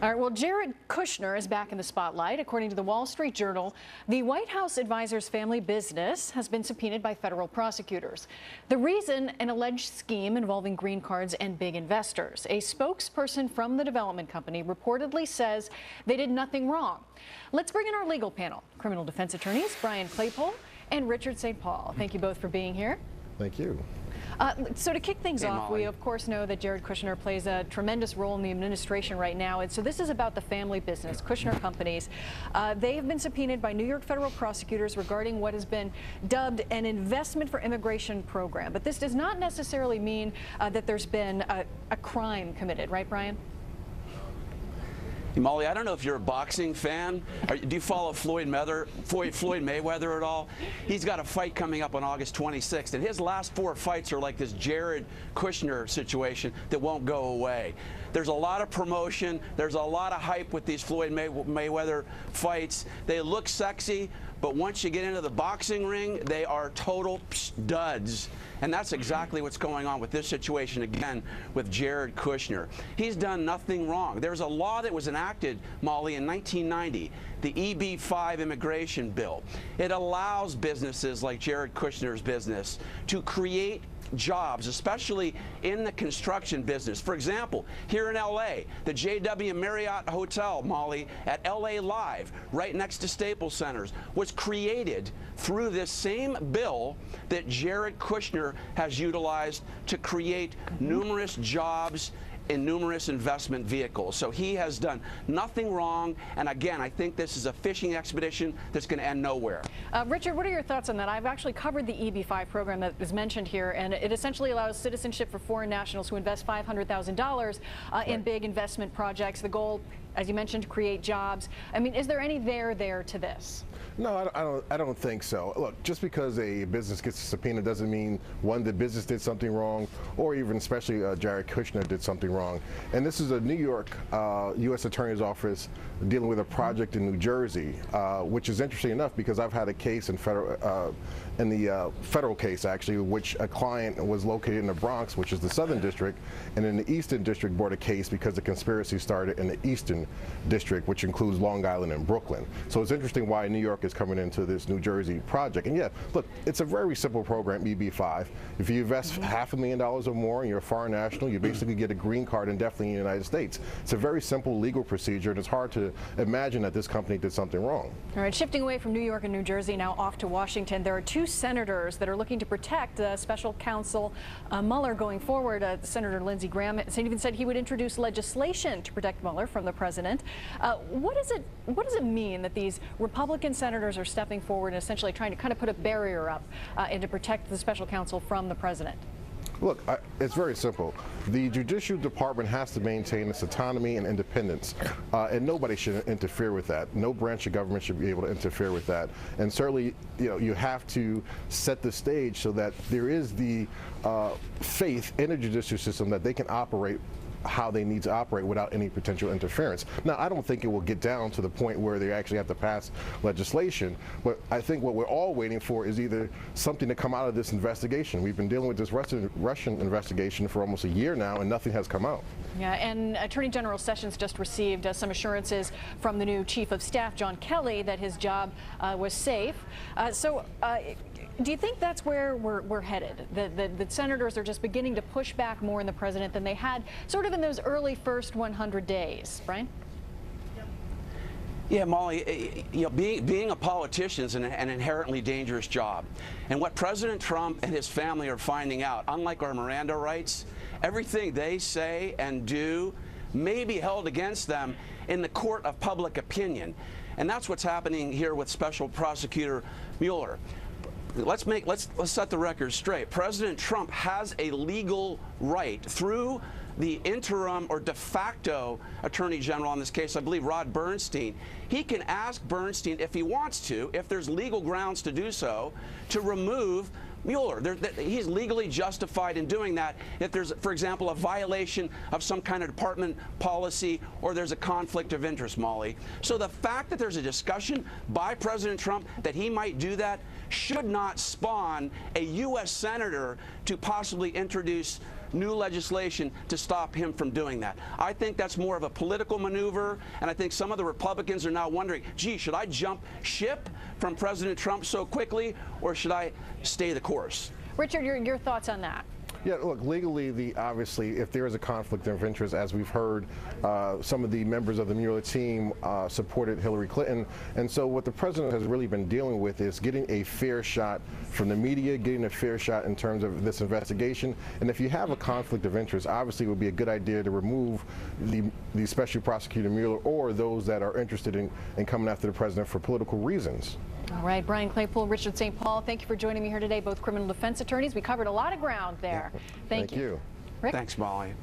All right, well, Jared Kushner is back in the spotlight. According to the Wall Street Journal, the White House advisor's family business has been subpoenaed by federal prosecutors. The reason, an alleged scheme involving green cards and big investors. A spokesperson from the development company reportedly says they did nothing wrong. Let's bring in our legal panel. Criminal defense attorneys Brian Claypole and Richard St. Paul. Thank you both for being here. Thank you. So to kick things off, Molly. we of course know that Jared Kushner plays a tremendous role in the administration right now, and so this is about the family business, Kushner Companies. They have been subpoenaed by New York federal prosecutors regarding what has been dubbed an investment for immigration program. But this does not necessarily mean that there's been a crime committed, right, Brian? Molly, I don't know if you're a boxing fan. Do you follow Floyd Mayweather at all? He's got a fight coming up on August 26th, and his last 4 fights are like this Jared Kushner situation that won't go away. There's a lot of promotion. There's a lot of hype with these Floyd Mayweather fights. They look sexy, but once you get into the boxing ring, they are total duds. And that's exactly what's going on with this situation again with Jared Kushner. He's done nothing wrong. There's a law that was enacted, Molly, in 1990, the EB-5 immigration bill. It allows businesses like Jared Kushner's business to create jobs, especially in the construction business. For example, here in LA, the JW Marriott Hotel, Molly, at LA Live, right next to Staples Centers, was created through this same bill that Jared Kushner has utilized to create numerous jobs in numerous investment vehicles. So he has done nothing wrong. And again, I think this is a fishing expedition that's going to end nowhere. Richard, what are your thoughts on that? I've actually covered the EB-5 program that is mentioned here, and it essentially allows citizenship for foreign nationals who invest $500,000 in big investment projects. The goal, as you mentioned, to create jobs. I mean, is there any there to this? No, I don't think so. Look, just because a business gets a subpoena doesn't mean, one, the business did something wrong, or even especially Jared Kushner did something wrong. And this is a New York U.S. Attorney's Office dealing with a project in New Jersey, which is interesting enough because I've had a case in the federal case, actually, which a client was located in the Bronx, which is the Southern District, and in the Eastern District brought a case because the conspiracy started in the Eastern District, which includes Long Island and Brooklyn. So it's interesting why New York is coming into this New Jersey project. And yeah, look, it's a very simple program, EB-5. If you invest $500,000 or more and you're a foreign national, you basically get a green card indefinitely in the United States. It's a very simple legal procedure, and it's hard to imagine that this company did something wrong. All right, shifting away from New York and New Jersey, now off to Washington. There are 2 senators that are looking to protect special counsel Mueller going forward. Senator Lindsey Graham even said he would introduce legislation to protect Mueller from the president. What does it mean that these Republican senators are stepping forward and essentially trying to kind of put a barrier up and to protect the special counsel from the president? Look, it's very simple. The Judicial Department has to maintain its autonomy and independence, and nobody should interfere with that. No branch of government should be able to interfere with that. And certainly, you have to set the stage so that there is the faith in the judicial system that they can operate how they need to operate without any potential interference. Now, I don't think it will get down to the point where they actually have to pass legislation, but I think what we're all waiting for is either something to come out of this investigation. We've been dealing with this Russian investigation for almost a year now, and nothing has come out. Yeah, and Attorney General Sessions just received some assurances from the new Chief of Staff, John Kelly, that his job was safe. Do you think that's where we're headed? The senators are just beginning to push back more on the president than they had sort of in those early first 100 days. Brian? Yeah, Molly, being a politician is an inherently dangerous job. And what President Trump and his family are finding out, unlike our Miranda rights, everything they say and do may be held against them in the court of public opinion. And that's what's happening here with Special Prosecutor Mueller. Let's set the record straight. President Trump has a legal right through the interim or de facto Attorney General in this case, I believe Rod Bernstein. He can ask Bernstein, if he wants to, if there's legal grounds to do so, to remove Mueller. He's legally justified in doing that if there's, for example, a violation of some kind of department policy or there's a conflict of interest, Molly. So the fact that there's a discussion by President Trump that he might do that should not spawn a U.S. senator to possibly introduce new legislation to stop him from doing that. I think that's more of a political maneuver, and I think some of the Republicans are now wondering, gee, should I jump ship from President Trump so quickly, or should I stay the course? Richard, your thoughts on that? Yeah, look, legally, obviously, if there is a conflict of interest, as we've heard, some of the members of the Mueller team supported Hillary Clinton. And so what the president has really been dealing with is getting a fair shot from the media, getting a fair shot in terms of this investigation. And if you have a conflict of interest, obviously it would be a good idea to remove the special prosecutor Mueller or those that are interested in coming after the president for political reasons. All right, Brian Claypool, Richard St. Paul, thank you for joining me here today, both criminal defense attorneys. We covered a lot of ground there. Thank you. Thanks, Molly.